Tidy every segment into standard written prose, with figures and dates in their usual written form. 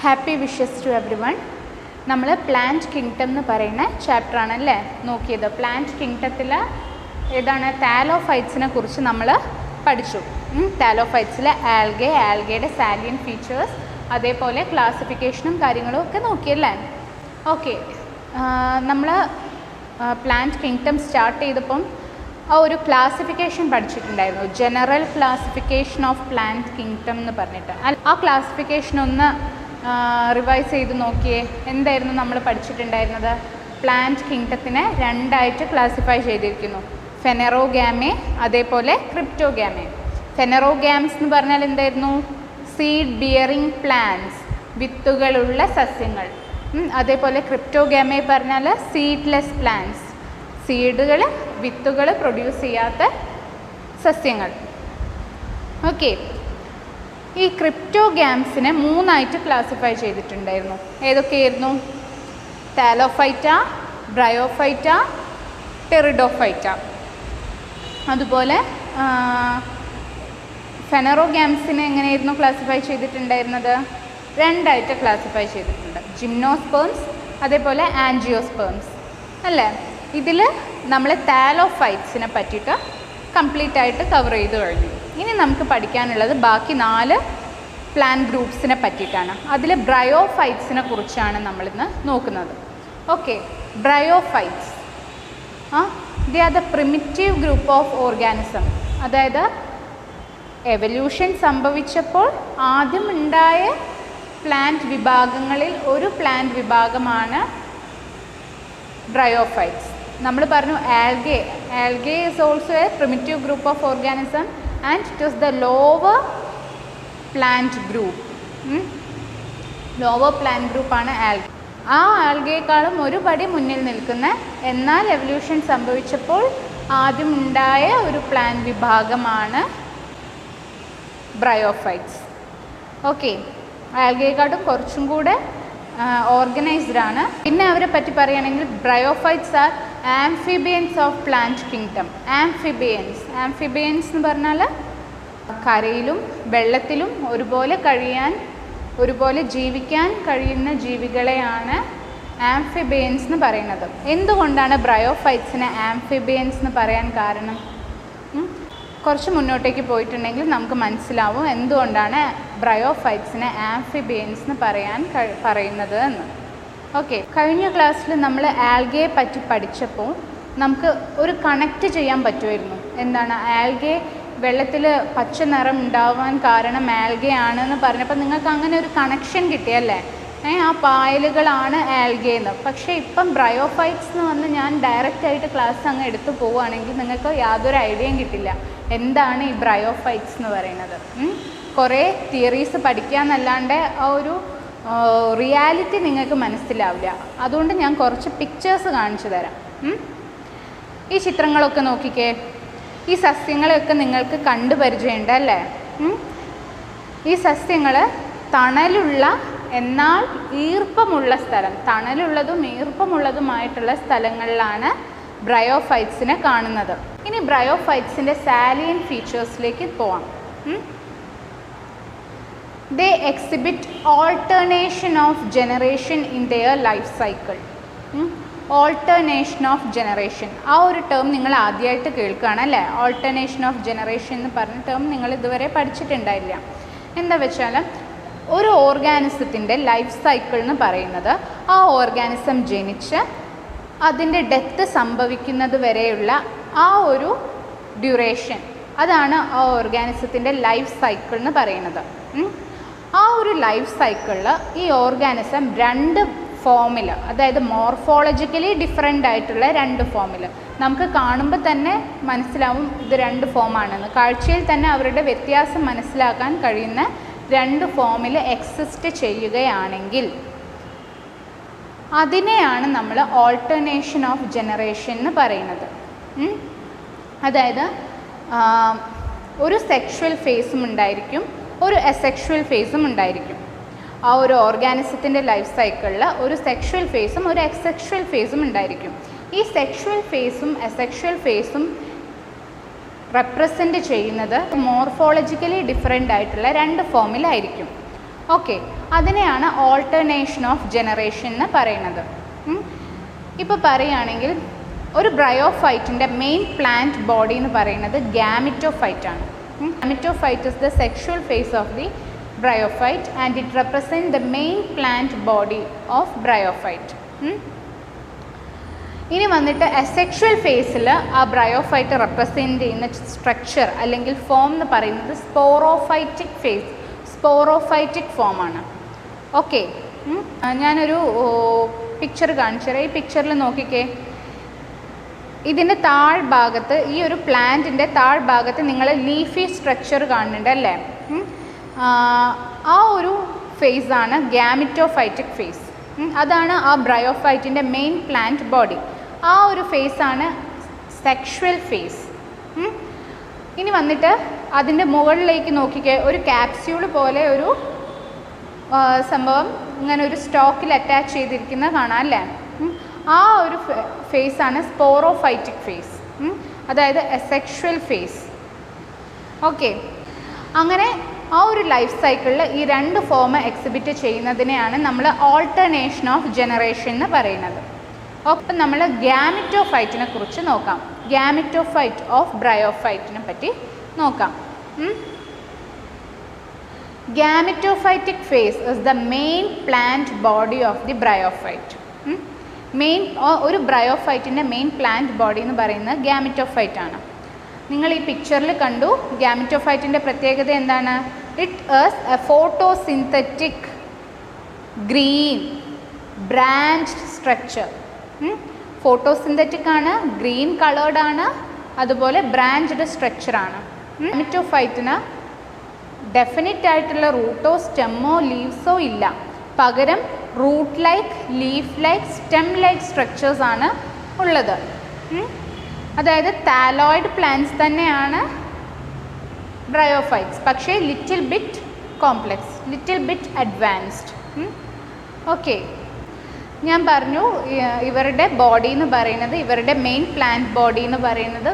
Happy wishes to everyone. നമ്മൾ plant kingdom എന്ന് പറയുന്ന ചാപ്റ്ററാണല്ലേ നോക്കിയത്. പ്ലാന്റ് കിങ്ഡത്തിൽ ഏതാണ് താലോഫൈറ്റ്സിനെ കുറിച്ച് നമ്മൾ പഠിച്ചു. താലോഫൈറ്റ്സിലെ ആൽഗയുടെ സാലിയൻ ഫീച്ചേഴ്സ്, അതേപോലെ ക്ലാസിഫിക്കേഷനും കാര്യങ്ങളും ഒക്കെ നോക്കിയല്ലേ. ഓക്കെ, നമ്മൾ പ്ലാന്റ് കിങ്ഡം സ്റ്റാർട്ട് ചെയ്തപ്പം ആ ഒരു ക്ലാസിഫിക്കേഷൻ പഠിച്ചിട്ടുണ്ടായിരുന്നു, general classification of plant kingdom എന്ന് പറഞ്ഞിട്ട്. ആ ക്ലാസിഫിക്കേഷൻ ഒന്ന് റിവൈസ് ചെയ്ത് നോക്കിയേ. എന്തായിരുന്നു നമ്മൾ പഠിച്ചിട്ടുണ്ടായിരുന്നത്? പ്ലാന്റ് കിങ്ഡത്തിനെ രണ്ടായിട്ട് ക്ലാസിഫൈ ചെയ്തിരിക്കുന്നു, ഫെനറോഗാമെ അതേപോലെ ക്രിപ്റ്റോഗാമെ. ഫെനറോഗാംസ് എന്ന് പറഞ്ഞാൽ എന്തായിരുന്നു? സീഡ് ബിയറിംഗ് പ്ലാന്റ്സ്, വിത്തുകളുള്ള സസ്യങ്ങൾ. അതേപോലെ ക്രിപ്റ്റോഗാമെ പറഞ്ഞാൽ സീഡ്ലെസ് പ്ലാന്റ്സ്, സീഡുകൾ വിത്തുകൾ പ്രൊഡ്യൂസ് ചെയ്യാത്ത സസ്യങ്ങൾ. ഓക്കെ, ഈ ക്രിപ്റ്റോഗാംസിനെ മൂന്നായിട്ട് ക്ലാസിഫൈ ചെയ്തിട്ടുണ്ടായിരുന്നു. ഏതൊക്കെയായിരുന്നു? Thallophyta, bryophyta, pteridophyta. അതുപോലെ ഫെനറോഗാംസിനെ എങ്ങനെയായിരുന്നു ക്ലാസിഫൈ ചെയ്തിട്ടുണ്ടായിരുന്നത്? രണ്ടായിട്ട് ക്ലാസിഫൈ ചെയ്തിട്ടുണ്ട്, ജിംനോസ്പേംസ് അതേപോലെ ആൻജിയോസ്പേംസ് അല്ലേ. ഇതിൽ നമ്മൾ താലോഫൈറ്റ്സിനെ പറ്റിയിട്ട് കംപ്ലീറ്റ് ആയിട്ട് കവർ ചെയ്ത് കഴിഞ്ഞു. ഇനി നമുക്ക് പഠിക്കാനുള്ളത് ബാക്കി 4 പ്ലാന്റ് ഗ്രൂപ്പ്സിനെ പറ്റിയിട്ടാണ്. അതിൽ ബ്രയോഫൈറ്റ്സിനെ കുറിച്ചാണ് നമ്മളിന്ന് നോക്കുന്നത്. Okay, bryophytes they are the primitive group of organism. അതായത് എവല്യൂഷൻ സംഭവിച്ചപ്പോൾ ആദ്യം ഉണ്ടായ പ്ലാന്റ് വിഭാഗങ്ങളിൽ ഒരു പ്ലാന്റ് വിഭാഗമാണ് ബ്രയോഫൈറ്റ്സ്. നമ്മൾ പറഞ്ഞു algae is also A primitive group of organism and it is the lower plant group. Lower plant ഗ്രൂപ്പാണ് ആൽഗെ. ആ ആൽഗയെക്കാളും ഒരു പടി മുന്നിൽ നിൽക്കുന്ന, എന്നാൽ എവല്യൂഷൻ സംഭവിച്ചപ്പോൾ ആദ്യം ഉണ്ടായ ഒരു പ്ലാന്റ് വിഭാഗമാണ് ബ്രയോഫൈറ്റ്സ്. ഓക്കെ, ആൽഗയെക്കാളും കുറച്ചും കൂടെ ഓർഗനൈസ്ഡ് ആണ്. പിന്നെ അവരെ പറ്റി പറയുകയാണെങ്കിൽ bryophytes are amphibians of plant kingdom. Amphibians എന്ന് പറഞ്ഞാൽ കരയിലും വെള്ളത്തിലും ഒരുപോലെ ജീവിക്കാൻ കഴിയുന്ന ജീവികളെയാണ് ആംഫിബിയൻസ് എന്ന് പറയുന്നത്. എന്തുകൊണ്ടാണ് ബ്രയോഫൈറ്റ്സിനെ ആംഫിബിയൻസ് എന്ന് പറയാൻ കാരണം? കുറച്ച് മുന്നോട്ടേക്ക് പോയിട്ടുണ്ടെങ്കിൽ നമുക്ക് മനസ്സിലാവും എന്തുകൊണ്ടാണ് ബ്രയോഫൈറ്റ്സിനെ ആംഫിബിയൻസ് എന്ന് പറയുന്നത് എന്ന്. ഓക്കെ, കഴിഞ്ഞ ക്ലാസ്സിൽ നമ്മൾ ആൽഗയെ പറ്റി പഠിച്ചപ്പോൾ നമുക്ക് ഒരു കണക്റ്റ് ചെയ്യാൻ പറ്റുമായിരുന്നു. എന്താണ്? ആൽഗെ വെള്ളത്തിൽ പച്ച നിറം ഉണ്ടാവാൻ കാരണം ആൽഗയാണെന്ന് പറഞ്ഞപ്പോൾ നിങ്ങൾക്ക് അങ്ങനെ ഒരു കണക്ഷൻ കിട്ടിയല്ലേ. ആ പായലുകളാണ് ആൽഗയെന്ന്. പക്ഷേ ഇപ്പം ബ്രയോഫൈറ്റ്സ് എന്ന് വന്ന് ഞാൻ ഡയറക്റ്റായിട്ട് ക്ലാസ് അങ്ങ് എടുത്തു പോവുകയാണെങ്കിൽ നിങ്ങൾക്ക് യാതൊരു ഐഡിയയും കിട്ടില്ല എന്താണ് ഈ ബ്രയോഫൈറ്റ്സ് എന്ന് പറയുന്നത്. കുറേ തിയറീസ് പഠിക്കാമെന്നല്ലാണ്ട് ആ ഒരു റിയാലിറ്റി നിങ്ങൾക്ക് മനസ്സിലാവില്ല. അതുകൊണ്ട് ഞാൻ കുറച്ച് പിക്ചേഴ്സ് കാണിച്ചു തരാം. ഈ ചിത്രങ്ങളൊക്കെ നോക്കിക്കേ. ഈ സസ്യങ്ങളെയൊക്കെ നിങ്ങൾക്ക് കണ്ടു പരിചയമുണ്ട് അല്ലേ. ഈ സസ്യങ്ങൾ തണലുള്ള എന്നാൽ ഈർപ്പമുള്ള സ്ഥലം, തണലുള്ളതും ഈർപ്പമുള്ളതുമായിട്ടുള്ള സ്ഥലങ്ങളിലാണ് ബ്രയോഫൈറ്റ്സിനെ കാണുന്നത്. ഇനി ബ്രയോഫൈറ്റ്സിൻ്റെ സാലിയൻ ഫീച്ചേഴ്സിലേക്ക് പോവാം. They exhibit alternation of generation in their life cycle. Alternation of generation, ആ ഒരു ടേം നിങ്ങൾ ആദ്യമായിട്ട് കേൾക്കുകയാണ് അല്ലേ. ഓൾട്ടർനേഷൻ ഓഫ് ജനറേഷൻ എന്ന് പറഞ്ഞ ടേം നിങ്ങൾ ഇതുവരെ പഠിച്ചിട്ടുണ്ടായില്ല. എന്താ വെച്ചാൽ ഒരു ഓർഗാനിസത്തിൻ്റെ ലൈഫ് സൈക്കിൾ എന്ന് പറയുന്നത് ആ ഓർഗാനിസം ജനിച്ച് അതിൻ്റെ ഡെത്ത് സംഭവിക്കുന്നത് വരെയുള്ള ആ ഒരു ഡ്യൂറേഷൻ, അതാണ് ആ ഓർഗാനിസത്തിൻ്റെ ലൈഫ് സൈക്കിൾ എന്ന് പറയുന്നത്. ആ ഒരു ലൈഫ് സൈക്കിളിൽ ഈ ഓർഗാനിസം 2 ഫോമിൽ, അതായത് മോർഫോളജിക്കലി ഡിഫറെൻ്റ് ആയിട്ടുള്ള 2 ഫോമിൽ, നമുക്ക് കാണുമ്പോൾ തന്നെ മനസ്സിലാവും ഇത് 2 ഫോമാണെന്ന്. കാഴ്ചയിൽ തന്നെ അവരുടെ വ്യത്യാസം മനസ്സിലാക്കാൻ കഴിയുന്ന 2 ഫോമിൽ എക്സിസ്റ്റ് ചെയ്യുകയാണെങ്കിൽ അതിനെയാണ് നമ്മൾ ഓൾട്ടർനേഷൻ ഓഫ് ജനറേഷൻ എന്ന് പറയുന്നത്. അതായത് ഒരു സെക്ഷുവൽ ഫേസും ഉണ്ടായിരിക്കും, ഒരു അസെക്ഷുവൽ ഫേസും ഉണ്ടായിരിക്കും. ആ ഒരു ഓർഗാനിസത്തിൻ്റെ ലൈഫ് സൈക്കിളിൽ ഒരു സെക്ഷുവൽ ഫേസും ഒരു അസെക്ഷുവൽ ഫേസും ഉണ്ടായിരിക്കും. ഈ സെക്ഷുവൽ ഫേസും അസെക്ഷുവൽ ഫേസും റെപ്രസെൻ്റ് ചെയ്യുന്നത് മോർഫോളജിക്കലി ഡിഫറെൻ്റ് ആയിട്ടുള്ള 2 ഫോമിലായിരിക്കും. ഓക്കെ, അതിനെയാണ് ഓൾട്ടർനേഷൻ ഓഫ് ജനറേഷൻ എന്ന് പറയുന്നത്. ഇപ്പോൾ പറയുകയാണെങ്കിൽ ഒരു ബ്രയോഫൈറ്റിൻ്റെ മെയിൻ പ്ലാന്റ് ബോഡി എന്ന് പറയുന്നത് ഗാമിറ്റോഫൈറ്റ് ആണ്. Gametophyte is the sexual phase of the bryophyte and it represent the main plant body of bryophyte. ഇനി വന്നിട്ട് അസെക്ഷുവൽ ഫേസിൽ ആ ബ്രയോഫൈറ്റ് റെപ്രസെൻറ്റ് ചെയ്യുന്ന സ്ട്രക്ചർ അല്ലെങ്കിൽ ഫോം എന്ന് പറയുന്നത് സ്പോറോഫൈറ്റിക് ഫേസ്, സ്പോറോഫൈറ്റിക് ഫോമാണ്. ഓക്കെ, ഞാനൊരു പിക്ചർ കാണിച്ചു തരാം. ഈ പിക്ചറിൽ നോക്കിക്കേ, ഇതിൻ്റെ താഴ്ഭാഗത്ത്, ഈ ഒരു പ്ലാന്റിൻ്റെ താഴ്ഭാഗത്ത് നിങ്ങൾ ലീഫി സ്ട്രക്ചർ കാണുന്നുണ്ട് അല്ലേ? ആ ഒരു ഫേസാണ് ഗാമിറ്റോഫൈറ്റിക് ഫേസ്. അതാണ് ആ ബ്രയോഫൈറ്റിൻ്റെ മെയിൻ പ്ലാന്റ് ബോഡി. ആ ഒരു ഫേസാണ് സെക്ഷുവൽ ഫേസ്. ഇനി വന്നിട്ട് അതിൻ്റെ മുകളിലേക്ക് നോക്കിക്കേ, ഒരു ക്യാപ്സ്യൂൾ പോലെ ഒരു സംഭവം ഇങ്ങനെ ഒരു സ്റ്റോക്കിൽ അറ്റാച്ച് ചെയ്തിരിക്കുന്നത് കാണാം അല്ലേ? ആ ഒരു ഫേസാണ് സ്പോറോഫൈറ്റിക് ഫേസ്, അതായത് അസെക്ഷുവൽ ഫേസ്. ഓക്കെ, അങ്ങനെ ആ ഒരു ലൈഫ് സൈക്കിളിൽ ഈ രണ്ട് ഫോം എക്സിബിറ്റ് ചെയ്യുന്നതിനെയാണ് നമ്മൾ ഓൾട്ടർനേഷൻ ഓഫ് ജനറേഷൻ എന്ന് പറയുന്നത്. ഒപ്പം നമ്മൾ ഗാമിറ്റോഫൈറ്റിനെ കുറിച്ച് നോക്കാം. ഗാമിറ്റോഫൈറ്റ് ഓഫ് ബ്രയോഫൈറ്റിനെ പറ്റി നോക്കാം. Gametophytic phase is the main plant body of the bryophyte. ഒരു ബ്രയോഫൈറ്റിൻ്റെ മെയിൻ പ്ലാന്റ് ബോഡി എന്ന് പറയുന്നത് ഗാമിറ്റോഫൈറ്റ് ആണ്. നിങ്ങൾ ഈ പിക്ചറിൽ കണ്ടു, ഗാമിറ്റോഫൈറ്റിൻ്റെ പ്രത്യേകത എന്താണ്? It is a photosynthetic green branched structure. Photosynthetic ആണ്, ഗ്രീൻ കളേർഡ് ആണ്, അതുപോലെ ബ്രാഞ്ച്ഡ് സ്ട്രക്ചറാണ്. ഗാമിറ്റോഫൈറ്റിന് ഡെഫിനിറ്റ് ആയിട്ടുള്ള റൂട്ടോ സ്റ്റെമ്മോ ലീവ്സോ ഇല്ല. പകരം root like, leaf like, stem like structures ആണ് ഉള്ളത്. അതായത് താലോയിഡ് പ്ലാന്റ്സ് തന്നെയാണ് ബ്രയോഫൈറ്റ്സ്, പക്ഷേ little bit complex, little bit advanced. Okay, ഞാൻ പറഞ്ഞു ഇവരുടെ ബോഡി എന്ന് പറയുന്നത്, ഇവരുടെ മെയിൻ പ്ലാന്റ് ബോഡി എന്ന് പറയുന്നത്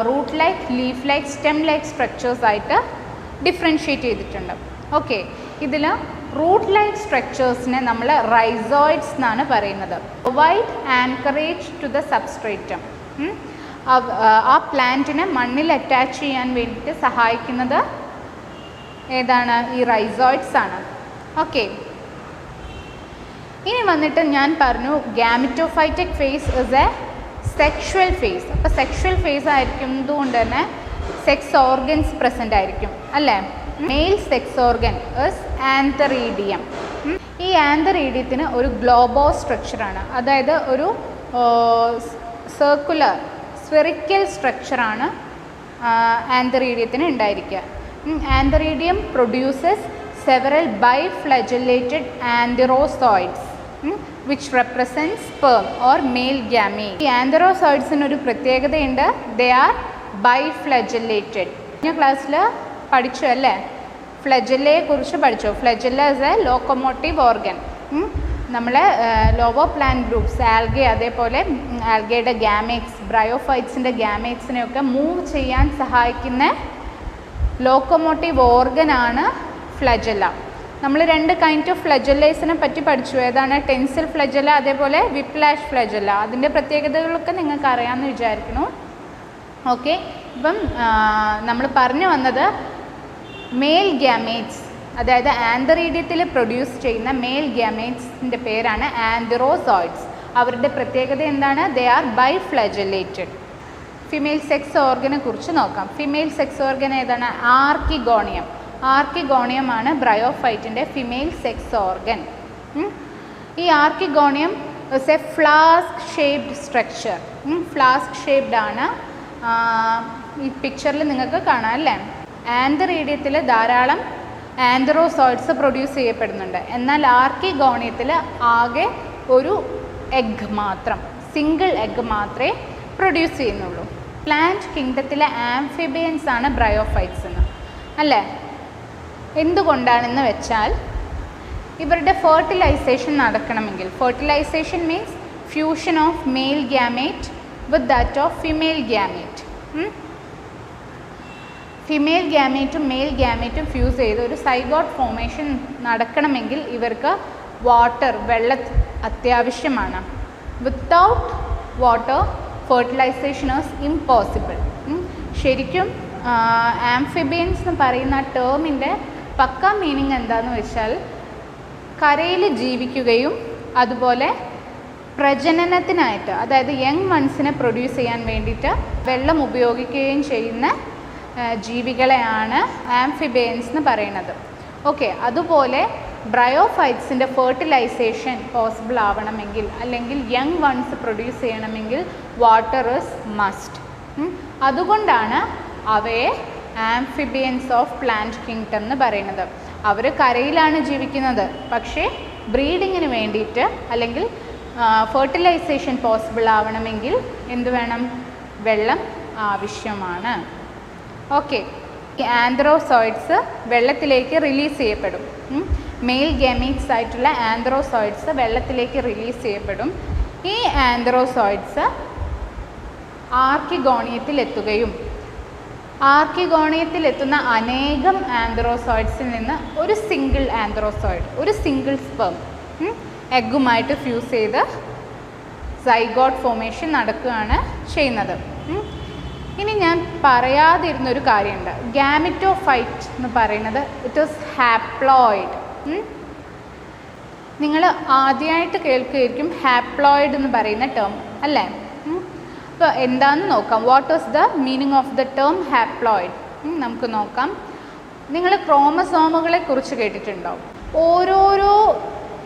root like, leaf like, stem like structures ആയിട്ട് ഡിഫറൻഷ്യേറ്റ് ചെയ്തിട്ടുണ്ട്. ഓക്കെ, ഇതിൽ റൂട്ട് ലൈക്ക് സ്ട്രക്ചേഴ്സിനെ നമ്മൾ റൈസോയിഡ്സ് എന്നാണ് പറയുന്നത്. Provide anchorage to the substratum. ആ പ്ലാന്റിനെ മണ്ണിൽ അറ്റാച്ച് ചെയ്യാൻ വേണ്ടിയിട്ട് സഹായിക്കുന്നത് ഏതാണ്? ഈ റൈസോയിഡ്സ് ആണ്. ഓക്കെ, ഇനി വന്നിട്ട് ഞാൻ പറഞ്ഞു gametophytic phase is a sexual phase. അപ്പോൾ സെക്ഷുവൽ ഫേസ് ആയിരിക്കുന്നത് കൊണ്ട് തന്നെ സെക്സ് ഓർഗൻസ് പ്രസൻ്റ് ആയിരിക്കും അല്ലേ? Male sex organ is antheridium. ഈ ആന്തറീഡിയത്തിന് ഒരു ഗ്ലോബോ സ്ട്രക്ചറാണ്, അതായത് ഒരു സർക്കുലർ സ്ഫെറിക്കൽ സ്ട്രക്ചറാണ് ആന്തറീഡിയത്തിന് ഉണ്ടായിരിക്കുക. Antheridium produces several biflagellated antherozoids which represents sperm or male gamete. ഈ ആന്തറോസോയിഡ്സിന് ഒരു പ്രത്യേകതയുണ്ട്, they are biflagellated. കഴിഞ്ഞ ക്ലാസ്സിൽ പഠിച്ചു അല്ലേ? ഫ്ലജല്ലയെ കുറിച്ച് പഠിച്ചു. Flagella is A locomotive organ. നമ്മളെ ലോവോ പ്ലാന്റ് ഗ്രൂപ്പ്സ്, ആൽഗെ, അതേപോലെ ആൽഗയുടെ ഗാമേറ്റ്സ്, ബ്രയോഫൈറ്റ്സിൻ്റെ ഗാമേറ്റ്സിനെയൊക്കെ മൂവ് ചെയ്യാൻ സഹായിക്കുന്ന ലോക്കോമോട്ടീവ് ഓർഗനാണ് ഫ്ലജല്ല. നമ്മൾ രണ്ട് കൈൻഡ് ഓഫ് ഫ്ലജല്ലേഴ്സിനെ പറ്റി പഠിച്ചു. ഏതാണ്? ടെൻസിൽ ഫ്ലജല്ല, അതേപോലെ വിപ്ലാഷ് ഫ്ലജല്ല. അതിൻ്റെ പ്രത്യേകതകളൊക്കെ നിങ്ങൾക്ക് അറിയാമെന്ന് വിചാരിക്കുന്നു. ഓക്കെ, ഇപ്പം നമ്മൾ പറഞ്ഞു വന്നത് മെയിൽ ഗ്യാമേറ്റ്സ്, അതായത് ആന്തറീഡിയത്തിൽ പ്രൊഡ്യൂസ് ചെയ്യുന്ന മെയിൽ ഗ്യാമേറ്റ്സിൻ്റെ പേരാണ് ആന്തറോസോയിഡ്സ്. അവരുടെ പ്രത്യേകത എന്താണ്? They are biflagellated. Female sex ഓർഗനെ കുറിച്ച് നോക്കാം. ഫിമെയിൽ സെക്സ് ഓർഗൻ ഏതാണ്? ആർക്കിഗോണിയം. ആർക്കിഗോണിയമാണ് ബ്രയോഫൈറ്റിൻ്റെ ഫിമെയിൽ സെക്സ് ഓർഗൻ. ഈ archegonium is a flask shaped structure. Flask shaped ആണ്. ഈ പിക്ചറിൽ നിങ്ങൾക്ക് കാണാം അല്ലേ? ആന്തറീഡിയത്തിൽ ധാരാളം ആന്തറോസോയിഡ്സ് പ്രൊഡ്യൂസ് ചെയ്യപ്പെടുന്നുണ്ട്. എന്നാൽ ആർക്കിഗോണിയത്തിൽ ആകെ ഒരു എഗ്ഗ് മാത്രം, സിംഗിൾ എഗ്ഗ് മാത്രമേ പ്രൊഡ്യൂസ് ചെയ്യുന്നുള്ളൂ. പ്ലാന്റ് കിങ്ഡത്തിലെ ആംഫിബിയൻസ് ആണ് ബ്രയോഫൈറ്റ്സ് എന്ന് അല്ലേ? എന്തുകൊണ്ടാണെന്ന് വെച്ചാൽ ഇവരുടെ ഫെർട്ടിലൈസേഷൻ നടക്കണമെങ്കിൽ, fertilisation means fusion of male gamete with that of female gamete. Female ഗ്യാമേറ്റും മെയിൽ ഗ്യാമേറ്റും ഫ്യൂസ് ചെയ്ത് ഒരു സൈഗോട്ട് ഫോർമേഷൻ നടക്കണമെങ്കിൽ ഇവർക്ക് വാട്ടർ, വെള്ളം അത്യാവശ്യമാണ്. Without water fertilisation is impossible. ശരിക്കും ആംഫിബിയൻസ് എന്ന് പറയുന്ന ടേമിൻ്റെ പക്ക മീനിങ് എന്താണെന്ന് വെച്ചാൽ കരയിൽ ജീവിക്കുകയും അതുപോലെ പ്രജനനത്തിനായിട്ട്, അതായത് യങ് വൺസിനെ പ്രൊഡ്യൂസ് ചെയ്യാൻ വേണ്ടിയിട്ട് വെള്ളം ഉപയോഗിക്കുകയും ചെയ്യുന്ന ജീവികളെയാണ് ആംഫിബിയൻസ് എന്ന് പറയുന്നത്. ഓക്കെ, അതുപോലെ ബ്രയോഫൈറ്റ്സിൻ്റെ ഫെർട്ടിലൈസേഷൻ പോസിബിൾ ആവണമെങ്കിൽ അല്ലെങ്കിൽ യങ് വൺസ് പ്രൊഡ്യൂസ് ചെയ്യണമെങ്കിൽ വാട്ടർ ഈസ് മസ്റ്റ്. അതുകൊണ്ടാണ് അവയെ ആംഫിബിയൻസ് ഓഫ് പ്ലാന്റ് കിങ്ഡം എന്ന് പറയുന്നത്. അവർ കരയിലാണ് ജീവിക്കുന്നത്, പക്ഷേ ബ്രീഡിങ്ങിന് വേണ്ടിയിട്ട് അല്ലെങ്കിൽ ഫെർട്ടിലൈസേഷൻ പോസിബിൾ ആവണമെങ്കിൽ എന്ത് വേണം? വെള്ളം ആവശ്യമാണ്. ഓക്കെ, ആന്ത്രോസോയിഡ്സ് വെള്ളത്തിലേക്ക് റിലീസ് ചെയ്യപ്പെടും. മെയിൽ ഗമീറ്റ്സ് ആയിട്ടുള്ള ആന്ത്രോസോയിഡ്സ് വെള്ളത്തിലേക്ക് റിലീസ് ചെയ്യപ്പെടും. ഈ ആന്ത്രോസോയിഡ്സ് ആർക്കിഗോണിയത്തിലെത്തുകയും ആർക്കിഗോണിയത്തിലെത്തുന്ന അനേകം ആന്ത്രോസോയിഡ്സിൽ നിന്ന് ഒരു സിംഗിൾ ആന്ത്രോസോയിഡ്, ഒരു സിംഗിൾ സ്പെർം എഗ്ഗുമായിട്ട് ഫ്യൂസ് ചെയ്ത് സൈഗോട്ട് ഫോർമേഷൻ നടക്കുകയാണ് ചെയ്യുന്നത്. ഇനി ഞാൻ പറയാതിരുന്നൊരു കാര്യമുണ്ട്. ഗാമിറ്റോഫൈറ്റ് എന്ന് പറയുന്നത് ഇറ്റ് ഈസ് ഹാപ്ലോയിഡ്. നിങ്ങൾ ആദ്യമായിട്ട് കേൾക്കുകയായിരിക്കും ഹാപ്ലോയിഡ് എന്ന് പറയുന്ന ടേം, അല്ലേ? അപ്പോൾ എന്താണെന്ന് നോക്കാം. What is the meaning of the term haploid? നമുക്ക് നോക്കാം. നിങ്ങൾ ക്രോമസോമുകളെ കുറിച്ച് കേട്ടിട്ടുണ്ടോ? ഓരോരോ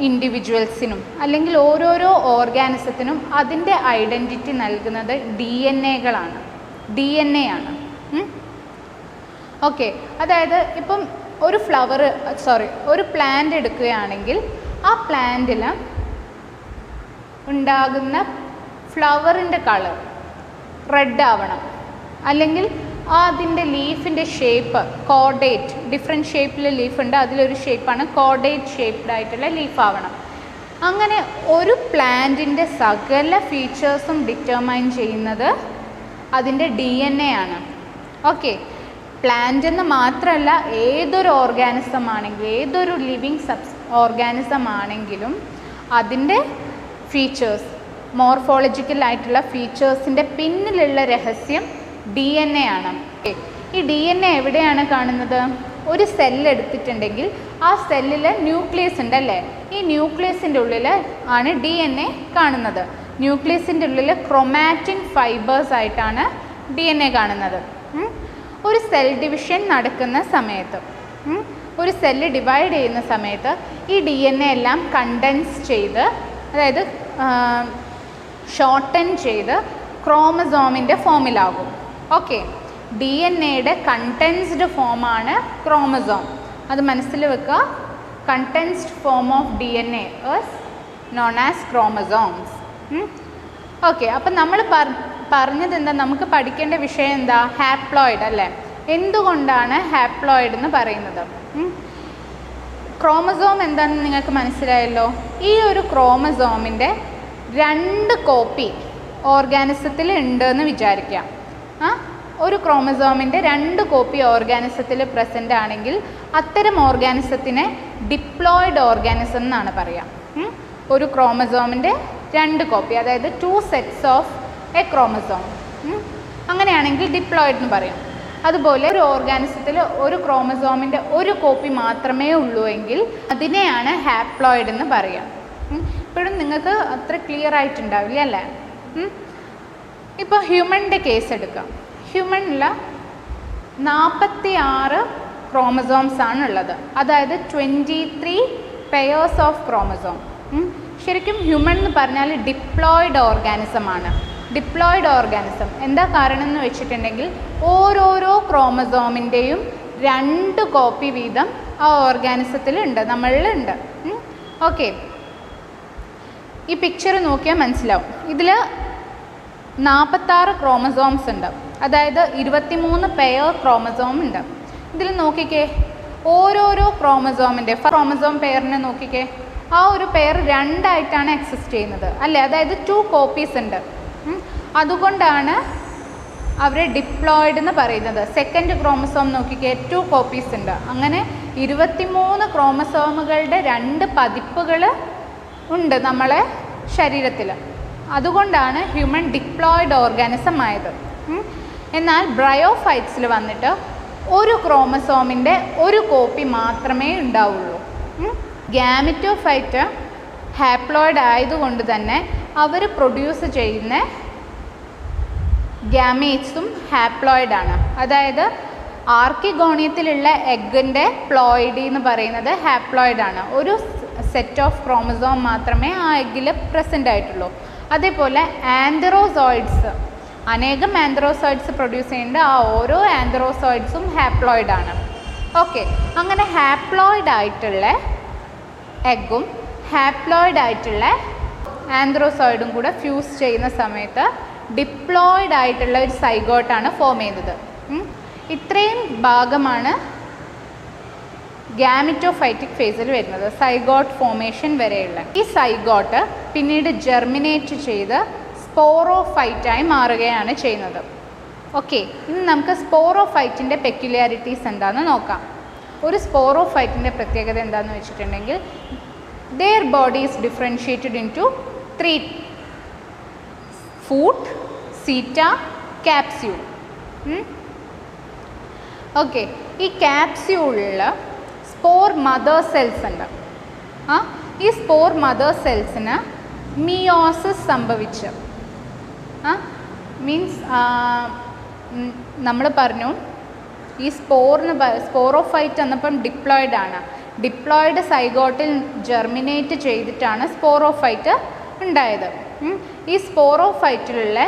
ഇൻഡിവിജ്വൽസിനും അല്ലെങ്കിൽ ഓരോരോ ഓർഗാനിസത്തിനും അതിൻ്റെ ഐഡൻറ്റിറ്റി നൽകുന്നത് DNA-കളാണ്. DNA ആണ്. ഓക്കെ, അതായത് ഇപ്പം ഒരു പ്ലാന്റ് എടുക്കുകയാണെങ്കിൽ ആ പ്ലാന്റിൽ ഉണ്ടാകുന്ന ഫ്ലവറിൻ്റെ കളർ റെഡ് ആവണം, അല്ലെങ്കിൽ അതിൻ്റെ ലീഫിൻ്റെ ഷേപ്പ് കോർഡേറ്റ്, ഡിഫറെൻറ്റ് ഷേപ്പിൽ ലീഫ് ഉണ്ട്, അതിലൊരു ഷേപ്പാണ് കോർഡേറ്റ് ഷേപ്ഡ് ആയിട്ടുള്ള ലീഫ് ആവണം. അങ്ങനെ ഒരു പ്ലാന്റിൻ്റെ സകല ഫീച്ചേഴ്സും ഡിറ്റർമൈൻ ചെയ്യുന്നത് അതിൻ്റെ DNA ആണ്. ഓക്കെ, പ്ലാന്റ് എന്ന് മാത്രമല്ല, ഏതൊരു ഓർഗാനിസം ആണെങ്കിലും, ഏതൊരു ലിവിങ് ഓർഗാനിസം ആണെങ്കിലും അതിൻ്റെ ഫീച്ചേഴ്സ്, മോർഫോളജിക്കൽ ആയിട്ടുള്ള ഫീച്ചേഴ്സിൻ്റെ പിന്നിലുള്ള രഹസ്യം DNA ആണ്. ഈ DNA എവിടെയാണ് കാണുന്നത്? ഒരു സെല്ല് എടുത്തിട്ടുണ്ടെങ്കിൽ ആ സെല്ലിൽ ന്യൂക്ലിയസ് ഉണ്ടല്ലേ, ഈ ന്യൂക്ലിയസിൻ്റെ ഉള്ളിൽ ആണ് DNA കാണുന്നത്. ന്യൂക്ലിയസിൻ്റെ ഉള്ളിൽ ക്രൊമാറ്റിൻ ഫൈബേഴ്സ് ആയിട്ടാണ് DNA കാണുന്നത്. ഒരു സെൽ ഡിവിഷൻ നടക്കുന്ന സമയത്ത്, ഒരു സെല്ല് ഡിവൈഡ് ചെയ്യുന്ന സമയത്ത് ഈ DNA എല്ലാം കണ്ടൻസ് ചെയ്ത്, അതായത് ഷോർട്ടൻ ചെയ്ത് ക്രോമസോമിൻ്റെ ഫോമിലാകും. ഓക്കെ, DNA-യുടെ കണ്ടൻസ്ഡ് ഫോമാണ് ക്രോമസോം. അത് മനസ്സിൽ വെക്കുക. Condensed form of DNA is known as chromosomes. Okay, അപ്പം നമ്മൾ പറഞ്ഞത് എന്താ? നമുക്ക് പഠിക്കേണ്ട വിഷയം എന്താ? ഹാപ്ലോയിഡ് അല്ലേ? എന്തുകൊണ്ടാണ് ഹാപ്ലോയിഡ് എന്ന് പറയുന്നത്? ക്രോമസോം എന്താണെന്ന് നിങ്ങൾക്ക് മനസ്സിലായല്ലോ. ഈ ഒരു ക്രോമസോമിൻ്റെ 2 കോപ്പി ഓർഗാനിസത്തിൽ ഉണ്ടെന്ന് വിചാരിക്കാം. ഒരു ക്രോമസോമിൻ്റെ 2 കോപ്പി ഓർഗാനിസത്തിൽ പ്രസൻ്റ് ആണെങ്കിൽ അത്തരം ഓർഗാനിസത്തിനെ ഡിപ്ലോയിഡ് ഓർഗാനിസം എന്നാണ് പറയുക. ഒരു ക്രോമസോമിൻ്റെ 2 കോപ്പി, അതായത് 2 സെറ്റ്സ് ഓഫ് എ ക്രോമസോം, അങ്ങനെയാണെങ്കിൽ ഡിപ്ലോയിഡ് എന്ന് പറയും. അതുപോലെ ഒരു ഓർഗാനിസത്തിൽ ഒരു ക്രോമസോമിൻ്റെ 1 കോപ്പി മാത്രമേ ഉള്ളൂ എങ്കിൽ അതിനെയാണ് ഹാപ്ലോയിഡ് എന്ന് പറയുക. ഇപ്പോഴും നിങ്ങൾക്ക് അത്ര ക്ലിയർ ആയിട്ടുണ്ടാവില്ല അല്ലേ? ഇപ്പോൾ ഹ്യൂമൻ്റെ കേസ് എടുക്കാം. ഹ്യൂമനിൽ 46 ക്രോമസോംസ് ആണ് ഉള്ളത്, അതായത് 23 പെയേഴ്സ് ഓഫ് ക്രോമസോം. ശരിക്കും ഹ്യൂമൻ എന്ന് പറഞ്ഞാൽ ഡിപ്ലോയിഡ് ഓർഗാനിസം ആണ്. ഡിപ്ലോയിഡ് ഓർഗാനിസം എന്താ കാരണം എന്ന് വെച്ചിട്ടുണ്ടെങ്കിൽ ഓരോരോ ക്രോമസോമിൻ്റെയും 2 കോപ്പി വീതം ആ ഓർഗാനിസത്തിലുണ്ട്, നമ്മളിലുണ്ട്. ഓക്കെ, ഈ പിക്ചർ നോക്കിയാൽ മനസ്സിലാവും. ഇതിൽ 46 ക്രോമസോംസ് ഉണ്ട്, അതായത് 23 പെയർ ക്രോമസോം ഉണ്ട്. ഇതിൽ നോക്കിക്കേ, ഓരോരോ ക്രോമസോമിൻ്റെ ക്രോമസോം പെയറിനെ നോക്കിക്കേ, ആ ഒരു പെയർ 2 ആയിട്ടാണ് എക്സിസ്റ്റ് ചെയ്യുന്നത് അല്ലേ? അതായത് 2 കോപ്പീസ് ഉണ്ട്. അതുകൊണ്ടാണ് അവരെ ഡിപ്ലോയിഡ് എന്ന് പറയുന്നത്. സെക്കൻഡ് ക്രോമസോം നോക്കിക്കേ, 2 കോപ്പീസ് ഉണ്ട്. അങ്ങനെ 23 ക്രോമസോമുകളുടെ 2 പതിപ്പുകൾ ഉണ്ട് നമ്മളെ ശരീരത്തിൽ. അതുകൊണ്ടാണ് ഹ്യൂമൻ ഡിപ്ലോയിഡ് ഓർഗാനിസം ആയത്. എന്നാൽ ബ്രയോഫൈറ്റ്സിൽ വന്നിട്ട് ഒരു ക്രോമസോമിൻ്റെ ഒരു കോപ്പി മാത്രമേ ഉണ്ടാവുള്ളൂ. ഗാമിറ്റോഫൈറ്റ് ഹാപ്ലോയിഡ് ആയതുകൊണ്ട് തന്നെ അവർ പ്രൊഡ്യൂസ് ചെയ്യുന്ന ഗാമേറ്റ്സും ഹാപ്ലോയിഡാണ്. അതായത് ആർക്കിഗോണിയത്തിലുള്ള എഗ്ഗിൻ്റെ പ്ലോയിഡി എന്ന് പറയുന്നത് ഹാപ്ലോയിഡാണ്. ഒരു സെറ്റ് ഓഫ് ക്രോമസോം മാത്രമേ ആ എഗ്ഗിൽ പ്രസൻ്റ് ആയിട്ടുള്ളൂ. അതേപോലെ ആൻഡ്രോസോയിഡ്സ്, അനേകം ആൻഡ്രോസോയിഡ്സ് പ്രൊഡ്യൂസ് ചെയ്യുന്നുണ്ട്. ആ ഓരോ ആൻഡ്രോസോയിഡ്സും ഹാപ്ലോയിഡാണ്. ഓക്കെ, അങ്ങനെ ഹാപ്ലോയിഡ് ആയിട്ടുള്ള എഗ്ഗും ഹാപ്ലോയിഡ് ആയിട്ടുള്ള ആൻഡ്രോസോയിഡും കൂടെ ഫ്യൂസ് ചെയ്യുന്ന സമയത്ത് ഡിപ്ലോയിഡ് ആയിട്ടുള്ള ഒരു സൈഗോട്ടാണ് ഫോം ചെയ്യുന്നത്. ഇത്രയും ഭാഗമാണ് ഗാമിറ്റോഫൈറ്റിക് ഫേസിൽ വരുന്നത്, സൈഗോട്ട് ഫോമേഷൻ വരെയുള്ള. ഈ സൈഗോട്ട് പിന്നീട് ജെർമിനേറ്റ് ചെയ്ത് സ്പോറോഫൈറ്റായി മാറുകയാണ് ചെയ്യുന്നത്. ഓക്കെ, ഇനി നമുക്ക് സ്പോറോഫൈറ്റിൻ്റെ പെക്യുലാരിറ്റീസ് എന്താണെന്ന് നോക്കാം. ഒരു സ്പോറോഫൈറ്റിൻ്റെ പ്രത്യേകത എന്താണെന്ന് വെച്ചിട്ടുണ്ടെങ്കിൽ their body is differentiated into 3: foot, seta, capsule. Okay, ഈ ക്യാപ്സ്യൂളിൽ സ്പോർ മദർ സെൽസ് ഉണ്ട്. ഈ സ്പോർ മദർ സെൽസിന് മിയോസിസ് സംഭവിച്ച്, മീൻസ് നമ്മൾ പറഞ്ഞു ഈ സ്പോറോഫൈറ്റ് എന്നപ്പം ഡിപ്ലോയിഡ് ആണ്. ഡിപ്ലോയിഡ് സൈഗോട്ടിൽ ജെർമിനേറ്റ് ചെയ്തിട്ടാണ് സ്പോറോഫൈറ്റ് ഉണ്ടായത്. ഈ സ്പോറോഫൈറ്റിലുള്ള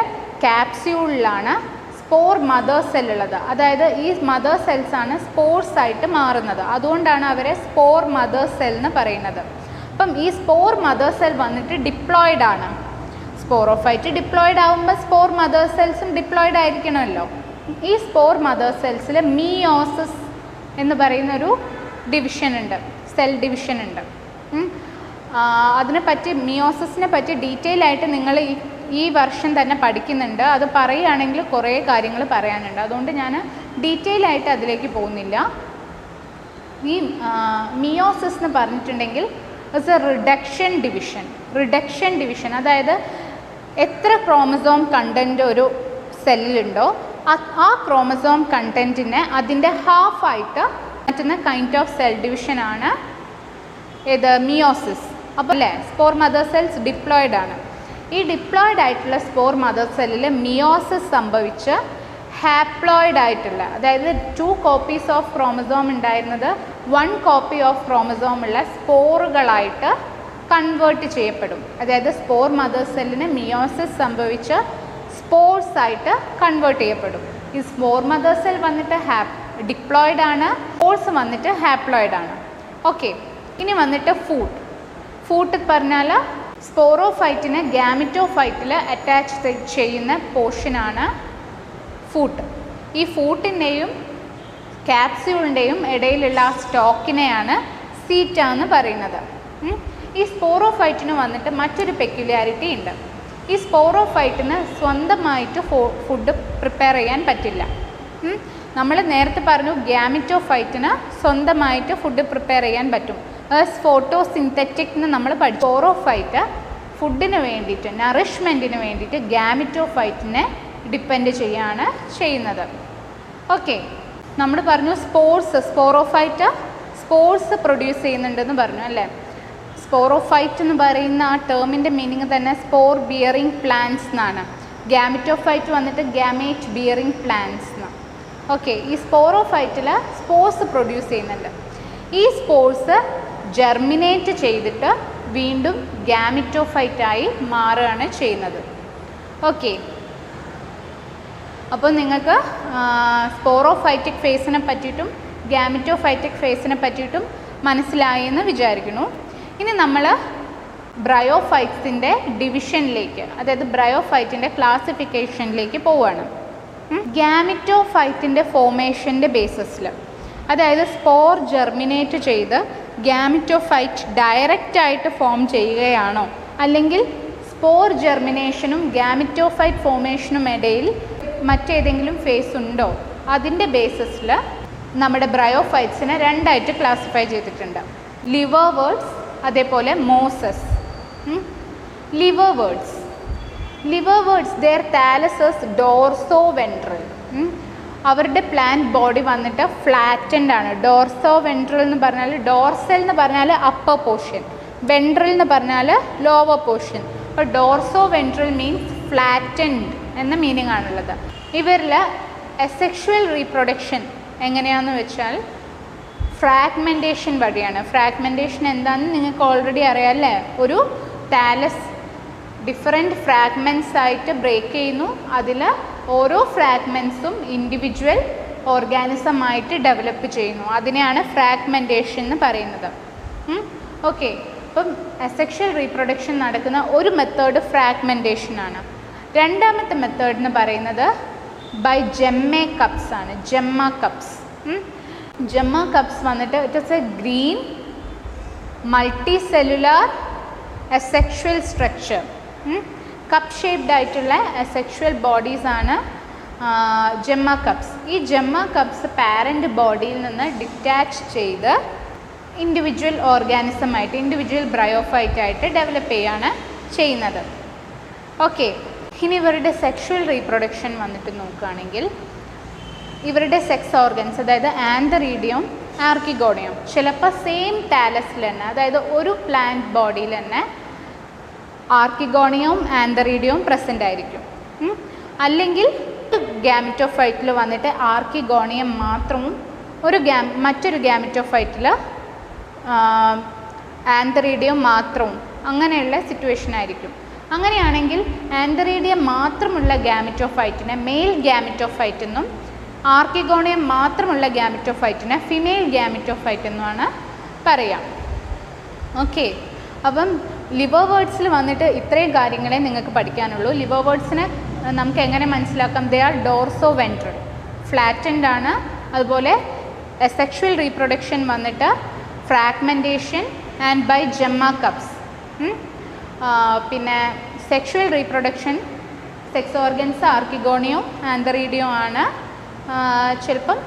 ക്യാപ്സ്യൂളിലാണ് സ്പോർ മദർ സെൽ ഉള്ളത്. അതായത് ഈ മദർ സെൽസാണ് സ്പോർസ് ആയിട്ട് മാറുന്നത്. അതുകൊണ്ടാണ് അവരെ സ്പോർ മദർ സെൽ എന്ന് പറയുന്നത്. അപ്പം ഈ സ്പോർ മദർ സെൽ വന്നിട്ട് ഡിപ്ലോയിഡ് ആണ്. സ്പോറോഫൈറ്റ് ഡിപ്ലോയിഡ് ആകുമ്പോൾ സ്പോർ മദർ സെൽസും ഡിപ്ലോയിഡ് ആയിരിക്കണമല്ലോ. ഈ സ്പോർ മദർ സെൽസിൽ മിയോസിസ് എന്ന് പറയുന്നൊരു ഡിവിഷൻ ഉണ്ട്, സെൽ ഡിവിഷൻ ഉണ്ട്. അതിനെപ്പറ്റി, മിയോസിസിനെ പറ്റി ഡീറ്റെയിൽ ആയിട്ട് നിങ്ങൾ ഈ വർഷം തന്നെ പഠിക്കുന്നുണ്ട്. അത് പറയുകയാണെങ്കിൽ കുറേ കാര്യങ്ങൾ പറയാനുണ്ട്. അതുകൊണ്ട് ഞാൻ ഡീറ്റെയിൽ ആയിട്ട് അതിലേക്ക് പോകുന്നില്ല. ഈ മിയോസിസ് എന്ന് പറഞ്ഞിട്ടുണ്ടെങ്കിൽ ഇറ്റ്സ് എ റിഡക്ഷൻ ഡിവിഷൻ. അതായത് എത്ര ക്രോമസോം കണ്ടൻറ്റ് ഒരു സെല്ലിലുണ്ടോ ആ ക്രോമസോം കണ്ടൻറ്റിനെ അതിൻ്റെ ഹാഫായിട്ട് മാറ്റുന്ന കൈൻഡ് ഓഫ് സെൽ ഡിവിഷനാണ് ഇത് മിയോസിസ്. അപ്പോൾ അല്ലേ, സ്പോർ മദർ സെൽസ് ഡിപ്ലോയിഡ് ആണ്. ഈ ഡിപ്ലോയിഡ് ആയിട്ടുള്ള സ്പോർ മദർ സെല്ലിൽ മിയോസിസ് സംഭവിച്ച് ഹാപ്ലോയിഡ് ആയിട്ടുള്ള, അതായത് 2 കോപ്പീസ് ഓഫ് ക്രോമസോം ഉണ്ടായിരുന്നത് 1 കോപ്പി ഓഫ് ക്രോമസോം ഉള്ള സ്പോറുകളായിട്ട് കൺവേർട്ട് ചെയ്യപ്പെടും. അതായത് സ്പോർ മദർ സെല്ലിന് മിയോസിസ് സംഭവിച്ച് സ്പോർസ് ആയിട്ട് കൺവേർട്ട് ചെയ്യപ്പെടും. ഈ സ്പോർ മദർ സെൽ വന്നിട്ട് ഡിപ്ലോയിഡ് ആണ്, സ്പോർസ് വന്നിട്ട് ഹാപ്ലോയിഡ് ആണ്. ഓക്കെ, ഇനി വന്നിട്ട് ഫൂട്ട് പറഞ്ഞാൽ സ്പോറോഫൈറ്റിനെ ഗാമിറ്റോഫൈറ്റിൽ അറ്റാച്ച് ചെയ്യുന്ന പോർഷനാണ് ഫൂട്ട്. ഈ ഫൂട്ടിൻ്റെയും ക്യാപ്സ്യൂളിൻ്റെയും ഇടയിലുള്ള ആ സ്റ്റോക്കിനെയാണ് സീറ്റ എന്ന് പറയുന്നത്. ഈ സ്പോറോഫൈറ്റിന് വന്നിട്ട് മറ്റൊരു പെക്യുലാരിറ്റി ഉണ്ട്. ഈ സ്പോറോഫൈറ്റിന് സ്വന്തമായിട്ട് ഫുഡ് പ്രിപ്പയർ ചെയ്യാൻ പറ്റില്ല. നമ്മൾ നേരത്തെ പറഞ്ഞു ഗാമിറ്റോഫൈറ്റിന് സ്വന്തമായിട്ട് ഫുഡ് പ്രിപ്പയർ ചെയ്യാൻ പറ്റും. ഫോട്ടോസിന്തറ്റിക് എന്ന് നമ്മൾ പഠിച്ചു. സ്പോറോഫൈറ്റ് ഫുഡിന് വേണ്ടിയിട്ട്, നറിഷ്മെൻറ്റിന് വേണ്ടിയിട്ട് ഗാമിറ്റോഫൈറ്റിനെ ഡിപ്പെൻഡ് ചെയ്യാണ് ചെയ്യുന്നത്. ഓക്കെ, നമ്മൾ പറഞ്ഞു സ്പോറോഫൈറ്റ് സ്പോർസ് പ്രൊഡ്യൂസ് ചെയ്യുന്നുണ്ടെന്ന് പറഞ്ഞു അല്ലേ. സ്പോറോഫൈറ്റ് എന്ന് പറയുന്ന ആ ടേമിൻ്റെ മീനിങ് തന്നെ സ്പോർ ബിയറിംഗ് പ്ലാന്റ്സ് എന്നാണ്. ഗാമിറ്റോഫൈറ്റ് വന്നിട്ട് ഗാമേറ്റ് ബിയറിംഗ് പ്ലാന്റ്സ് എന്ന്. ഓക്കെ, ഈ സ്പോറോഫൈറ്റിൽ സ്പോർസ് പ്രൊഡ്യൂസ് ചെയ്യുന്നുണ്ട്. ഈ സ്പോർസ് ജെർമിനേറ്റ് ചെയ്തിട്ട് വീണ്ടും ഗാമിറ്റോഫൈറ്റായി മാറുകയാണ് ചെയ്യുന്നത്. ഓക്കെ, അപ്പോൾ നിങ്ങൾക്ക് സ്പോറോഫൈറ്റിക് ഫേസിനെ പറ്റിയിട്ടും ഗാമിറ്റോഫൈറ്റിക് ഫേസിനെ പറ്റിയിട്ടും മനസ്സിലായി എന്ന് വിചാരിക്കുന്നു. ഇനി നമ്മൾ ബ്രയോഫൈറ്റ്സിൻ്റെ ഡിവിഷനിലേക്ക്, അതായത് ബ്രയോഫൈറ്റിൻ്റെ ക്ലാസിഫിക്കേഷനിലേക്ക് പോവുകയാണ്. ഗാമിറ്റോഫൈറ്റിൻ്റെ ഫോമേഷൻ്റെ ബേസിസിൽ, അതായത് സ്പോർ ജെർമിനേറ്റ് ചെയ്ത് ഗാമിറ്റോഫൈറ്റ് ഡയറക്റ്റായിട്ട് ഫോം ചെയ്യുകയാണോ, അല്ലെങ്കിൽ സ്പോർ ജെർമിനേഷനും ഗാമിറ്റോഫൈറ്റ് ഫോമേഷനും ഇടയിൽ മറ്റേതെങ്കിലും ഫേസ് ഉണ്ടോ, അതിൻ്റെ ബേസിസിൽ നമ്മുടെ ബ്രയോഫൈറ്റ്സിനെ രണ്ടായിട്ട് ക്ലാസിഫൈ ചെയ്തിട്ടുണ്ട്. ലിവേർവേർഡ്സ്, അതേപോലെ mosses. Liverworts their thalluses dorso ventral. അവരുടെ പ്ലാന്റ് ബോഡി വന്നിട്ട് ഫ്ലാറ്റൻഡ് ആണ്. ഡോർസോ വെൻട്രൽ എന്ന് പറഞ്ഞാൽ, ഡോർസൽ എന്ന് പറഞ്ഞാൽ അപ്പർ പോർഷൻ, വെൻട്രൽ എന്ന് പറഞ്ഞാൽ ലോവർ പോർഷൻ. അപ്പോൾ ഡോർസോ വെൻട്രൽ മീൻസ് ഫ്ലാറ്റൻഡ് എന്ന മീനിങ് ആണുള്ളത്. ഇവരിൽ അസെക്ഷുവൽ റീപ്രൊഡക്ഷൻ എങ്ങനെയാണെന്ന് വെച്ചാൽ ഫ്രാഗ്മെൻറ്റേഷൻ വഴിയാണ്. ഫ്രാഗ്മെൻറ്റേഷൻ എന്താണെന്ന് നിങ്ങൾക്ക് ഓൾറെഡി അറിയാം അല്ലേ? ഒരു താലസ് ഡിഫറെൻറ്റ് ഫ്രാഗ്മെൻറ്റ്സ് ആയിട്ട് ബ്രേക്ക് ചെയ്യുന്നു. അതിൽ ഓരോ ഫ്രാഗ്മെൻറ്റ്സും ഇൻഡിവിജ്വൽ ഓർഗാനിസം ആയിട്ട് ഡെവലപ്പ് ചെയ്യുന്നു. അതിനെയാണ് ഫ്രാഗ്മെൻറ്റേഷൻ എന്ന് പറയുന്നത്. ഓക്കെ, അപ്പം അസെക്ഷൽ റീപ്രൊഡക്ഷൻ നടക്കുന്ന ഒരു മെത്തേഡ് ഫ്രാഗ്മെൻറ്റേഷൻ ആണ്. രണ്ടാമത്തെ മെത്തേഡ് എന്ന് പറയുന്നത് ബൈ ജെമ്മ കപ്സ് ആണ്. ജെമ്മ കപ്സ് വന്നിട്ട് it is A green multi cellular asexual structure. Cup shaped ആയിട്ടുള്ള അസെക്ഷൽ ബോഡീസ് ആണ് ജെമ്മ കപ്സ്. ഈ ജെമ്മ കപ്സ് പാരൻ്റ് ബോഡിയിൽ നിന്ന് ഡിറ്റാച്ച് ചെയ്ത് ഇൻഡിവിജ്വൽ ഓർഗാനിസമായിട്ട്, ഇൻഡിവിജ്വൽ ബ്രയോഫൈറ്റ് ആയിട്ട് ഡെവലപ്പ് ചെയ്യുകയാണ് ചെയ്യുന്നത്. ഓക്കെ, ഇനി ഇവരുടെ സെക്ഷുവൽ റീപ്രൊഡക്ഷൻ വന്നിട്ട് നോക്കുകയാണെങ്കിൽ ഇവരുടെ സെക്സ് ഓർഗൻസ്, അതായത് ആന്തറീഡിയം, ആർക്കിഗോണിയം, ചിലപ്പോൾ സെയിം താലസിൽ തന്നെ, അതായത് ഒരു പ്ലാന്റ് ബോഡിയിൽ തന്നെ ആർക്കിഗോണിയവും ആന്തറീഡിയവും പ്രസൻ്റ് ആയിരിക്കും. അല്ലെങ്കിൽ ഗാമിറ്റോഫൈറ്റിൽ വന്നിട്ട് ആർക്കിഗോണിയം മാത്രവും മറ്റൊരു ഗാമിറ്റോഫൈറ്റിൽ ആന്തറീഡിയം മാത്രവും, അങ്ങനെയുള്ള സിറ്റുവേഷൻ ആയിരിക്കും. അങ്ങനെയാണെങ്കിൽ ആന്തറീഡിയം മാത്രമുള്ള ഗാമിറ്റോഫൈറ്റിനെ മെയിൽ ഗാമിറ്റോഫൈറ്റ് എന്നും ആർക്കിഗോണിയം മാത്രമുള്ള ഗാമിറ്റോഫൈറ്റിനെ ഫിമെയിൽ ഗാമിറ്റോഫൈറ്റ് എന്നുമാണ് പറയാം. ഓക്കെ, അപ്പം ലിവേർവേർഡ്സിൽ വന്നിട്ട് ഇത്രയും കാര്യങ്ങളെ നിങ്ങൾക്ക് പഠിക്കാനുള്ളൂ. ലിവേർവേർഡ്സിനെ നമുക്ക് എങ്ങനെ മനസ്സിലാക്കാം? They are dorsoventral, flattened ആണ്. അതുപോലെ സെക്ഷുവൽ റീപ്രൊഡക്ഷൻ വന്നിട്ട് fragmentation and by gemma cups. പിന്നെ sexual reproduction sex organs archegonia antheridia ആണ്. ചിലപ്പം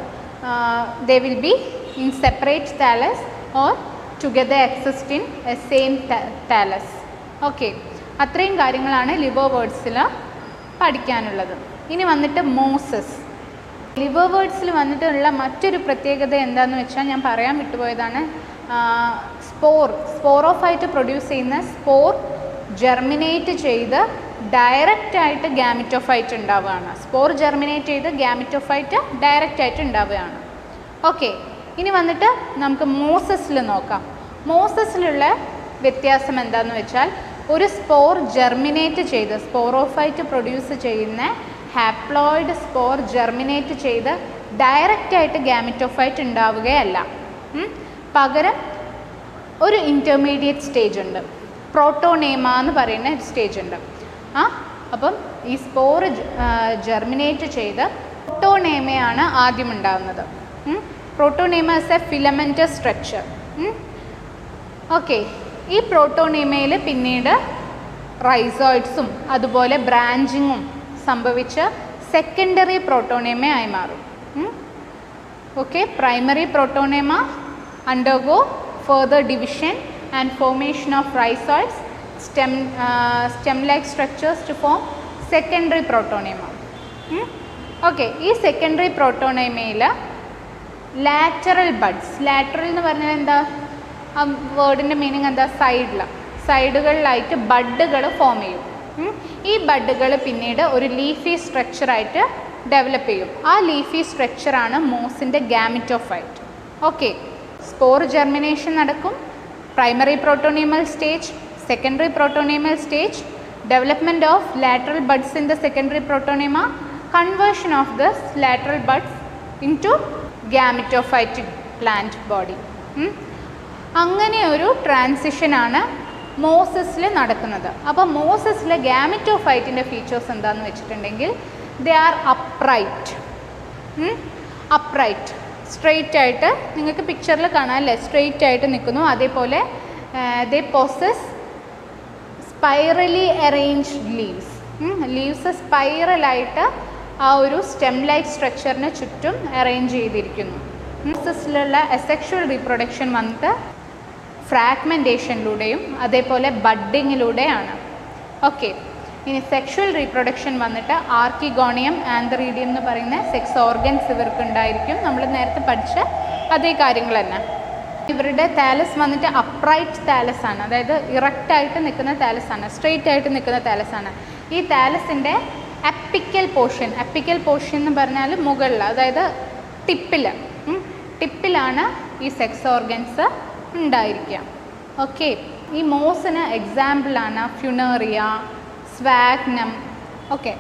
they will be in separate thallus or together exist in a same thallus. Okay, അത്രയും കാര്യങ്ങളാണ് ലിവേർവേർഡ്സിൽ പഠിക്കാനുള്ളത്. ഇനി വന്നിട്ട് മോസസ്. ലിവേർവേർഡ്സിൽ വന്നിട്ടുള്ള മറ്റൊരു പ്രത്യേകത എന്താണെന്ന് വെച്ചാൽ ഞാൻ പറയാൻ വിട്ടുപോയതാണ്. സ്പോറോഫൈറ്റ് പ്രൊഡ്യൂസ് ചെയ്യുന്ന സ്പോർ ജെർമിനേറ്റ് ചെയ്ത് ഡയറക്റ്റായിട്ട് ഗാമിറ്റോഫൈറ്റ് ഉണ്ടാവുകയാണ്. സ്പോർ ജെർമിനേറ്റ് ചെയ്ത് ഗാമിറ്റോഫൈറ്റ് ഡയറക്റ്റായിട്ട് ഉണ്ടാവുകയാണ്. ഓക്കെ, ഇനി വന്നിട്ട് നമുക്ക് മോസസിൽ നോക്കാം. മോസസിലുള്ള വ്യത്യാസം എന്താണെന്ന് വെച്ചാൽ ഒരു സ്പോർ ജെർമിനേറ്റ് ചെയ്ത്, സ്പോറോഫൈറ്റ് പ്രൊഡ്യൂസ് ചെയ്യുന്ന ഹാപ്ലോയിഡ് സ്പോർ ജെർമിനേറ്റ് ചെയ്ത് ഡയറക്റ്റായിട്ട് ഗാമിറ്റോഫൈറ്റ് ഉണ്ടാവുകയല്ല. പകരം ഒരു ഇൻ്റർമീഡിയറ്റ് സ്റ്റേജ് ഉണ്ട്, പ്രോട്ടോനേമ എന്ന് പറയുന്ന സ്റ്റേജ് ഉണ്ട്. അപ്പം ഈ സ്പോർ ജെർമിനേറ്റ് ചെയ്ത് പ്രോട്ടോനേമയാണ് ആദ്യം ഉണ്ടാകുന്നത്. Protonema is a filamentous structure. Okay, ഈ പ്രോട്ടോനേമയിൽ പിന്നീട് റൈസോയിഡ്സും അതുപോലെ ബ്രാഞ്ചിങ്ങും സംഭവിച്ച് സെക്കൻഡറി പ്രോട്ടോനേമയായി മാറും. Okay, primary protonema undergo further division and formation of rhizoids, stem-like structures to form secondary protonema. Okay, ഈ സെക്കൻഡറി പ്രോട്ടോനേമയിൽ ലാറ്ററൽ ബഡ്സ്, ലാറ്ററൽ എന്ന് പറഞ്ഞാൽ എന്താ, ആ വേർഡിൻ്റെ മീനിങ് എന്താ, സൈഡുകളിലായിട്ട് ബഡ്ഡുകൾ ഫോം ചെയ്യും. ഈ ബഡ്ഡുകൾ പിന്നീട് ഒരു ലീഫി സ്ട്രക്ചറായിട്ട് ഡെവലപ്പ് ചെയ്യും. ആ ലീഫി സ്ട്രക്ചറാണ് മോസിൻ്റെ ഗാമിറ്റോഫൈറ്റ്. ഓക്കെ, സ്പോർ ജെർമിനേഷൻ നടക്കും, primary protonemal stage, secondary protonemal stage, development of lateral buds in the secondary protonema, conversion of the lateral buds into gametophytic plant body. അങ്ങനെ ഒരു ട്രാൻസിഷനാണ് മോസസിൽ നടക്കുന്നത്. അപ്പോൾ മോസസിലെ ഗാമിറ്റോഫൈറ്റിൻ്റെ features എന്താണെന്ന് വെച്ചിട്ടുണ്ടെങ്കിൽ ദേ ആർ അപ്രൈറ്റ്. സ്ട്രെയിറ്റ് ആയിട്ട് നിങ്ങൾക്ക് പിക്ചറിൽ കാണാം അല്ലേ, സ്ട്രെയിറ്റ് ആയിട്ട് നിൽക്കുന്നു. അതേപോലെ ദേ പൊസസ് സ്പൈറലി അറേഞ്ച്ഡ് ലീവ്സ് സ്പൈറലായിട്ട് ആ ഒരു സ്റ്റെം ലൈക്ക് സ്ട്രക്ചറിന് ചുറ്റും അറേഞ്ച് ചെയ്തിരിക്കുന്നു. പ്രോസസ്സിലുള്ള അസെക്ഷുവൽ റീപ്രൊഡക്ഷൻ വന്നിട്ട് ഫ്രാഗ്മെൻറ്റേഷനിലൂടെയും അതേപോലെ ബഡ്ഡിങ്ങിലൂടെയാണ്. ഓക്കെ, ഇനി സെക്ഷുവൽ റീപ്രൊഡക്ഷൻ വന്നിട്ട് ആർക്കിഗോണിയം, ആന്ത്രീഡിയം എന്ന് പറയുന്ന സെക്സ് ഓർഗൻസ് ഇവർക്ക് ഉണ്ടായിരിക്കും. നമ്മൾ നേരത്തെ പഠിച്ച അതേ കാര്യങ്ങൾ തന്നെ. ഇവരുടെ താലസ് വന്നിട്ട് അപ്രൈറ്റ് താലസ് ആണ്, അതായത് ഇറക്റ്റായിട്ട് നിൽക്കുന്ന താലസ് ആണ്, സ്ട്രെയിറ്റ് ആയിട്ട് നിൽക്കുന്ന താലസ് ആണ്. ഈ താലസിൻ്റെ അപ്പിക്കൽ പോർഷൻ എന്ന് പറഞ്ഞാൽ മുകളിൽ, അതായത് ടിപ്പിലാണ് ഈ സെക്സ് ഓർഗൻസ് ഉണ്ടായിരിക്കുക. ഓക്കെ, ഈ മോസിന് എക്സാമ്പിളാണ് ഫ്യൂണേറിയ, സ്വാഗ്നം. ഓക്കെ,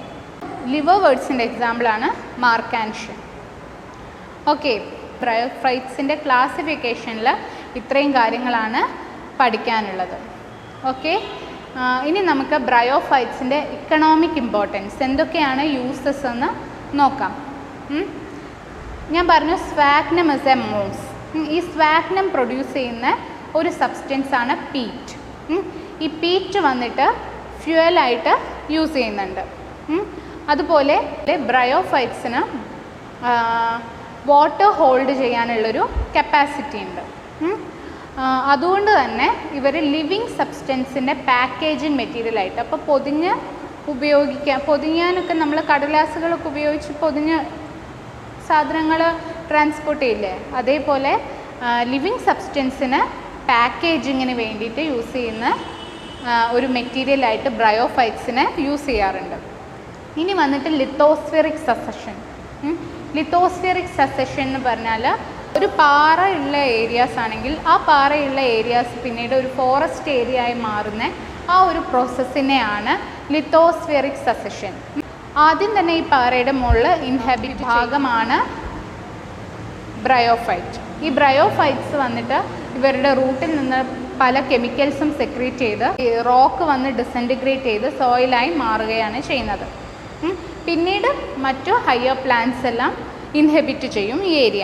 ലിവർ വേർഡ്സിൻ്റെ എക്സാമ്പിളാണ് മാർക്കാൻഷ്യൻ. ഓക്കെ, ബ്രയോഫൈറ്റ്സിൻ്റെ ക്ലാസിഫിക്കേഷനിൽ ഇത്രയും കാര്യങ്ങളാണ് പഠിക്കാനുള്ളത്. ഓക്കെ, ഇനി നമുക്ക് ബ്രയോഫൈറ്റ്സിൻ്റെ ഇക്കണോമിക് ഇമ്പോർട്ടൻസ് എന്തൊക്കെയാണ് യൂസസ് എന്ന് നോക്കാം. ഞാൻ പറഞ്ഞു സ്വാഗ്നം ഇസ് എ മോസ്. ഈ സ്വാഗ്നം പ്രൊഡ്യൂസ് ചെയ്യുന്ന ഒരു സബ്സ്റ്റൻസ് ആണ് പീറ്റ്. ഈ പീറ്റ് വന്നിട്ട് ഫ്യൂവലായിട്ട് യൂസ് ചെയ്യുന്നുണ്ട്. അതുപോലെ ബ്രയോഫൈറ്റ്സിന് വാട്ടർ ഹോൾഡ് ചെയ്യാനുള്ളൊരു കപ്പാസിറ്റി ഉണ്ട്. അതുകൊണ്ട് തന്നെ ഇവർ ലിവിങ് സബ്സ്റ്റൻസിൻ്റെ പാക്കേജിങ് മെറ്റീരിയലായിട്ട്, അപ്പോൾ പൊതിഞ്ഞാനൊക്കെ നമ്മൾ കടലാസുകളൊക്കെ ഉപയോഗിച്ച് പൊതിഞ്ഞ് സാധനങ്ങൾ ട്രാൻസ്പോർട്ട് ചെയ്യില്ലേ, അതേപോലെ ലിവിങ് സബ്സ്റ്റൻസിന് പാക്കേജിങ്ങിന് വേണ്ടിയിട്ട് യൂസ് ചെയ്യുന്ന ഒരു മെറ്റീരിയലായിട്ട് ബ്രയോഫൈറ്റ്സിനെ യൂസ് ചെയ്യാറുണ്ട്. ഇനി വന്നിട്ട് ലിത്തോസ്ഫെറിക് സസഷൻ. ലിത്തോസ്ഫെറിക് സസഷൻ എന്ന് പറഞ്ഞാൽ ഒരു പാറയുള്ള ഏരിയാസ് ആണെങ്കിൽ ആ പാറയുള്ള ഏരിയാസ് പിന്നീട് ഒരു ഫോറസ്റ്റ് ഏരിയ ആയി മാറുന്ന ആ ഒരു പ്രോസസ്സിനെയാണ് ലിത്തോസ്ഫെറിക് സസഷൻ. ആദ്യം തന്നെ ഈ പാറയുടെ മുകളിൽ ഇൻഹബിറ്റ് ഭാഗമാണ് ബ്രയോഫൈറ്റ്. ഈ ബ്രയോഫൈറ്റ്സ് വന്നിട്ട് ഇവരുടെ റൂട്ടിൽ നിന്ന് പല കെമിക്കൽസും സെക്രീറ്റ് ചെയ്ത് റോക്ക് വന്ന് ഡിസൻറ്റിഗ്രേറ്റ് ചെയ്ത് സോയിലായി മാറുകയാണ് ചെയ്യുന്നത്. പിന്നീട് മറ്റു ഹയർ പ്ലാന്റ്സ് എല്ലാം ഇൻഹബിറ്റ് ചെയ്യും ഈ ഏരിയ.